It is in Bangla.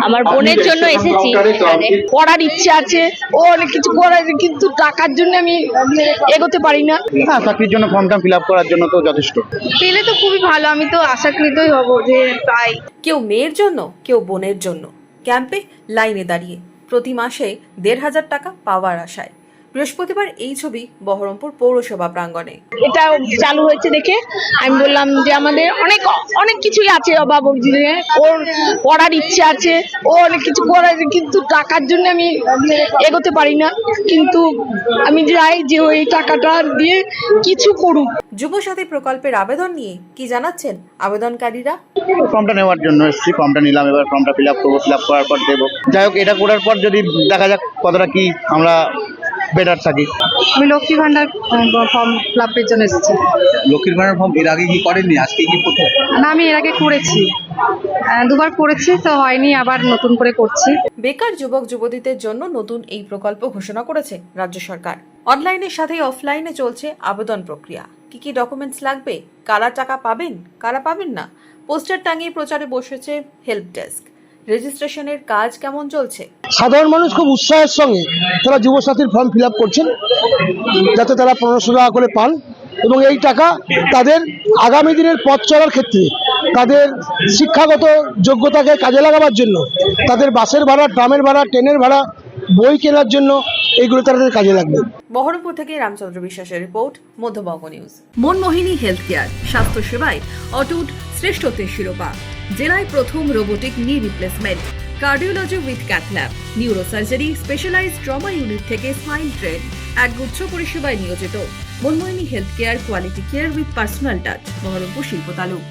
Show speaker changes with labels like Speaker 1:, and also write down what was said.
Speaker 1: আমার বোনের জন্য এসেছি। পড়ার ইচ্ছে আছে, ও অনেক কিছু করার, কিন্তু টাকার জন্য আমি এগোতে পারি না।
Speaker 2: হ্যাঁ, চাকরির জন্য ফর্মটা ফিল আপ করার জন্য তো যথেষ্ট।
Speaker 1: পেলে তো খুবই ভালো, আমি তো আশাকৃতই হব যে পাই।
Speaker 3: কেউ মেয়ের জন্য, কেউ বোনের জন্য ক্যাম্পে লাইনে দাঁড়িয়ে প্রতি মাসে 1,500 টাকা পাওয়ার আশায়। বৃহস্পতিবার এই ছবি বহরমপুর পৌরসভা প্রাঙ্গণে।
Speaker 1: এটা চালু হয়েছে দেখে আমি বললাম যে আমাদের অনেক অনেক কিছুই আছে অভাব, ওর পড়ার ইচ্ছে আছে, ও অনেক কিছু করার, কিন্তু টাকার জন্য আমি এগোতে পারি না। কিন্তু আমি চাই যে ওই টাকাটা দিয়ে কিছু করুক।
Speaker 3: যুবসাথী প্রকল্পের আবেদন নিয়ে কি জানাচ্ছেন আবেদনকারীরা?
Speaker 2: ফর্মটা নেওয়ার জন্য এসেছি, ফর্মটা নিলাম, এবার ফর্মটা ফিল আপ করবো, ফিল আপ করার পর দেবো। যাই হোক, এটা করার পর যদি দেখা যাক কতটা কি আমরা বেটার থাকি।
Speaker 4: আমি লক্ষ্মী ভান্ডার ফর্ম ফিল আপের জন্য এসেছি।
Speaker 5: লক্ষ্মীর ভান্ডার ফর্ম এর আগে কি করেননি, আজকে কি প্রথম?
Speaker 4: না, আমি এর আগে করেছি, দুবার করেছি, তো হয়নি, আবার নতুন করে করছি।
Speaker 3: বেকার যুবক যুবতীদের জন্য নতুন এই প্রকল্প ঘোষণা করেছে রাজ্য সরকার। অনলাইনের সাথে অফলাইনে চলছে আবেদন প্রক্রিয়া। কি কি ডকুমেন্টস লাগবে, কারা টাকা পাবেন, কারা পাবেন না, পোস্টার টাঙিয়ে প্রচারে বসেছে হেল্প ডেস্ক। রেজিস্ট্রেশনের কাজ কেমন চলছে?
Speaker 6: সাধারণ মানুষ খুব উৎসাহের সঙ্গে তারা যুবসাথীর ফর্ম ফিল আপ করছেন, যাতে তারা 1500 টাকা করে পান, এবং এই টাকা তাদের আগামী দিনের পথ চলার ক্ষেত্রে, তাদের শিক্ষাগত যোগ্যতাকে কাজে লাগাবার জন্য, তাদের বাসের ভাড়া, ট্রামের ভাড়া, ট্রেনের ভাড়া, বই কেনার জন্য এইগুলো তাদের কাজে লাগবে।
Speaker 3: বহরমপুর থেকে রামচন্দ্র বিশ্বাসের report, Madhyabanga news. Manmohini health care, স্বাস্থ্য সেবায় অটুট শ্রেষ্ঠত্বের শিরোপা। জেলায় প্রথম robotic knee replacement, cardiology with cath lab, neurosurgery, specialised trauma unit থেকে স্মাইল ট্রেন, একগুচ্ছ পরিষেবায় নিয়োজিত। Manmohini health care, quality care with personal touch, Baharampur শিল্প তালুক।